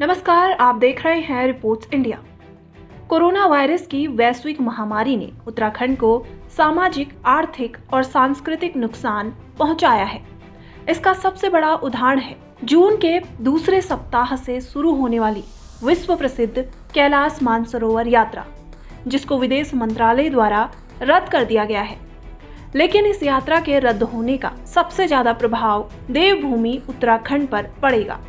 नमस्कार, आप देख रहे हैं रिपोर्ट्स इंडिया। कोरोना वायरस की वैश्विक महामारी ने उत्तराखंड को सामाजिक, आर्थिक और सांस्कृतिक नुकसान पहुंचाया है। इसका सबसे बड़ा उदाहरण है जून के दूसरे सप्ताह से शुरू होने वाली विश्व प्रसिद्ध कैलाश मानसरोवर यात्रा, जिसको विदेश मंत्रालय द्वारा रद्द कर दिया गया है। लेकिन इस यात्रा के रद्द होने का सबसे ज्यादा प्रभाव देवभूमि उत्तराखंड पर पड़ेगा।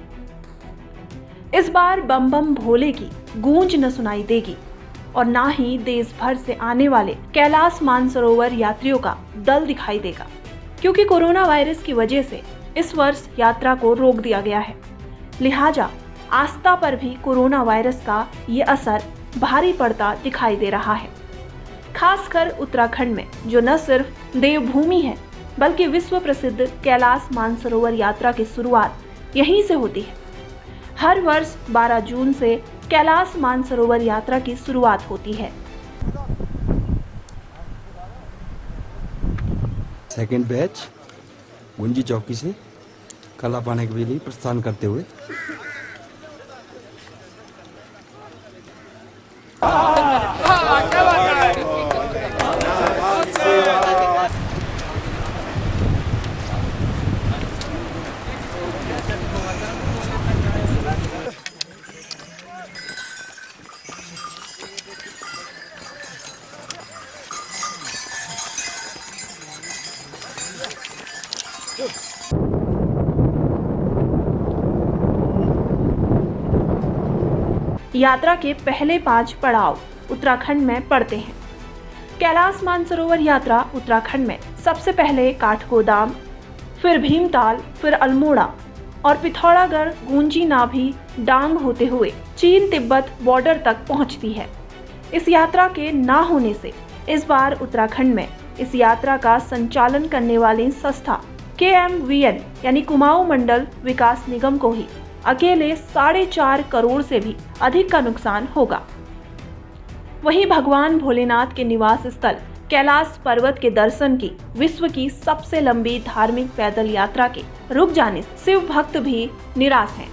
इस बार बम बम भोले की गूंज न सुनाई देगी और ना ही देश भर से आने वाले कैलाश मानसरोवर यात्रियों का दल दिखाई देगा, क्योंकि कोरोना वायरस की वजह से इस वर्ष यात्रा को रोक दिया गया है। लिहाजा आस्था पर भी कोरोना वायरस का ये असर भारी पड़ता दिखाई दे रहा है। खासकर उत्तराखंड में, जो न सिर्फ देवभूमि है बल्कि विश्व प्रसिद्ध कैलाश मानसरोवर यात्रा की शुरुआत यहीं से होती है। हर वर्ष 12 जून से कैलाश मानसरोवर यात्रा की शुरुआत होती है। सेकेंड बैच गुंजी चौकी से कला पाने के लिए प्रस्थान करते हुए यात्रा के पहले 5 पड़ाव उत्तराखंड में पड़ते हैं। कैलाश मानसरोवर यात्रा उत्तराखंड में सबसे पहले काठगोदाम, फिर भीमताल, फिर अल्मोड़ा और पिथौरागढ़, गूंजी, नाभी, डांग होते हुए चीन तिब्बत बॉर्डर तक पहुंचती है। इस यात्रा के ना होने से इस बार उत्तराखंड में इस यात्रा का संचालन करने वाली संस्था KMVN यानी कुमाऊं मंडल विकास निगम को ही अकेले 4.5 करोड़ से भी अधिक का नुकसान होगा। वहीं भगवान भोलेनाथ के निवास स्थल कैलाश पर्वत के दर्शन की विश्व की सबसे लंबी धार्मिक पैदल यात्रा के रुक जाने से शिव भक्त भी निराश हैं।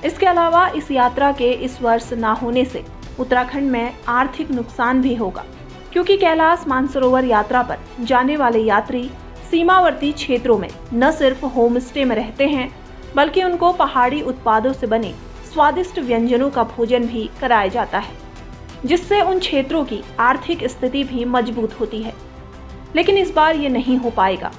इसके अलावा इस यात्रा के इस वर्ष ना होने से उत्तराखंड में आर्थिक नुकसान भी होगा, क्योंकि कैलाश मानसरोवर यात्रा पर जाने वाले यात्री सीमावर्ती क्षेत्रों में न सिर्फ होम स्टे में रहते हैं, बल्कि उनको पहाड़ी उत्पादों से बने स्वादिष्ट व्यंजनों का भोजन भी कराया जाता है, जिससे उन क्षेत्रों की आर्थिक स्थिति भी मजबूत होती है। लेकिन इस बार ये नहीं हो पाएगा।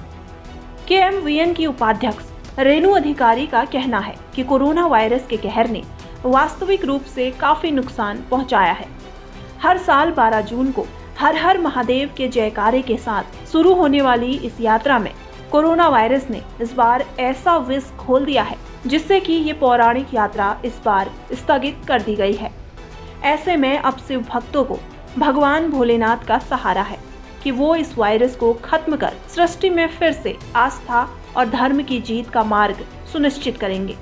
KMVN की उपाध्यक्ष रेणु अधिकारी का कहना है कि कोरोना वायरस के कहर ने वास्तविक रूप से काफी नुकसान पहुंचाया है। हर साल 12 जून को हर हर महादेव के जयकारे के साथ शुरू होने वाली इस यात्रा में कोरोना वायरस ने इस बार ऐसा विष खोल दिया है, जिससे कि ये पौराणिक यात्रा इस बार स्थगित कर दी गई है। ऐसे में अब शिव भक्तों को भगवान भोलेनाथ का सहारा है कि वो इस वायरस को खत्म कर सृष्टि में फिर से आस्था और धर्म की जीत का मार्ग सुनिश्चित करेंगे।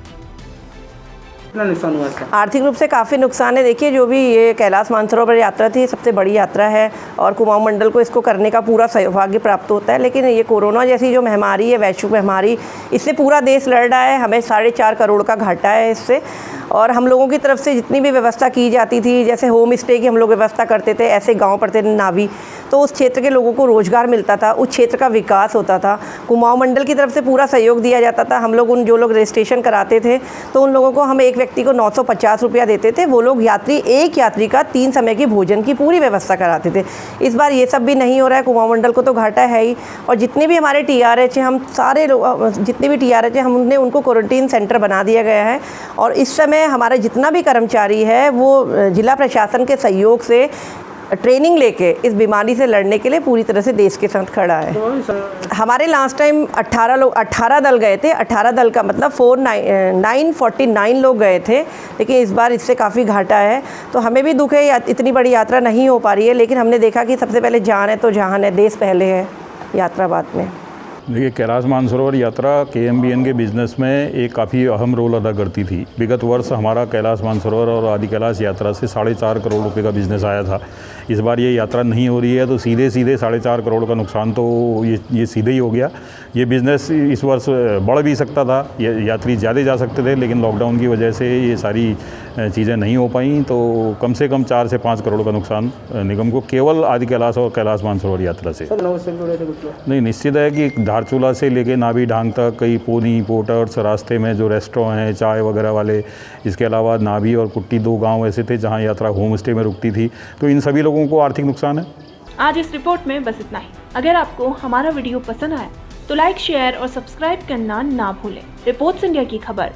कितना नुकसान हुआ इसका? आर्थिक रूप से काफ़ी नुकसान है। देखिए, जो भी ये कैलाश मानसरोवर यात्रा थी, सबसे बड़ी यात्रा है और कुमाऊं मंडल को इसको करने का पूरा सौभाग्य प्राप्त होता है। लेकिन ये कोरोना जैसी जो महामारी है, वैश्विक महामारी, इससे पूरा देश लड़ रहा है। हमें 4.5 करोड़ का घाटा है इससे। और हम लोगों की तरफ से जितनी भी व्यवस्था की जाती थी, जैसे होम स्टे की हम लोग व्यवस्था करते थे, ऐसे गाँव पड़ते थे नाभी, तो उस क्षेत्र के लोगों को रोजगार मिलता था, उस क्षेत्र का विकास होता था। कुमाऊं मंडल की तरफ से पूरा सहयोग दिया जाता था। हम लोग जो लोग रजिस्ट्रेशन कराते थे, तो उन लोगों को हम एक व्यक्ति को 950 रुपया देते थे। वो लोग एक यात्री का 3 समय की भोजन की पूरी व्यवस्था कराते थे। इस बार ये सब भी नहीं हो रहा है। कुमाऊं मंडल को तो घाटा है ही। और जितने भी हमारे TRH हैं, हम सारे जितने भी TRH हैं, हमने उनको क्वारंटीन सेंटर बना दिया गया है। और इस समय हमारा जितना भी कर्मचारी है, वो जिला प्रशासन के सहयोग से ट्रेनिंग लेके इस बीमारी से लड़ने के लिए पूरी तरह से देश के साथ खड़ा है। हमारे लास्ट टाइम 18 दल गए थे। 18 दल का मतलब 949 लोग गए थे, लेकिन इस बार इससे काफ़ी घाटा है। तो हमें भी दुख है, इतनी बड़ी यात्रा नहीं हो पा रही है। लेकिन हमने देखा कि सबसे पहले जान है तो जहान है, देश पहले है, यात्रा बाद में। देखिए, कैलाश मानसरोवर यात्रा KMBN के बिज़नेस में एक काफ़ी अहम रोल अदा करती थी। विगत वर्ष हमारा कैलाश मानसरोवर और आदि कैलाश यात्रा से 4.5 करोड़ रुपए का बिज़नेस आया था। इस बार ये यात्रा नहीं हो रही है तो सीधे 4.5 करोड़ का नुकसान तो ये सीधे ही हो गया। ये बिज़नेस इस वर्ष बढ़ भी सकता था, यात्री ज़्यादा जा सकते थे, लेकिन लॉकडाउन की वजह से ये सारी चीज़ें नहीं हो पाई, तो कम से कम 4 से 5 करोड़ का नुकसान निगम को केवल आदि कैलाश और कैलाश मानसरोवर यात्रा से। सर नौ से जुड़े थे कुछ लोग। नहीं, निश्चित है कि धारचूला से लेके नाभी ढांग तक कई पोनी पोर्टर्स, रास्ते में जो रेस्टोरेंट हैं चाय वगैरह वाले, इसके अलावा नाभी और कुट्टी 2 गांव ऐसे थे जहां यात्रा होम स्टे में रुकती थी, तो इन सभी लोगों को आर्थिक नुकसान है। आज इस रिपोर्ट में बस इतना ही। अगर आपको हमारा वीडियो पसंद आया तो लाइक, शेयर और सब्सक्राइब करना ना भूलें। रिपोर्ट्स इंडिया की खबर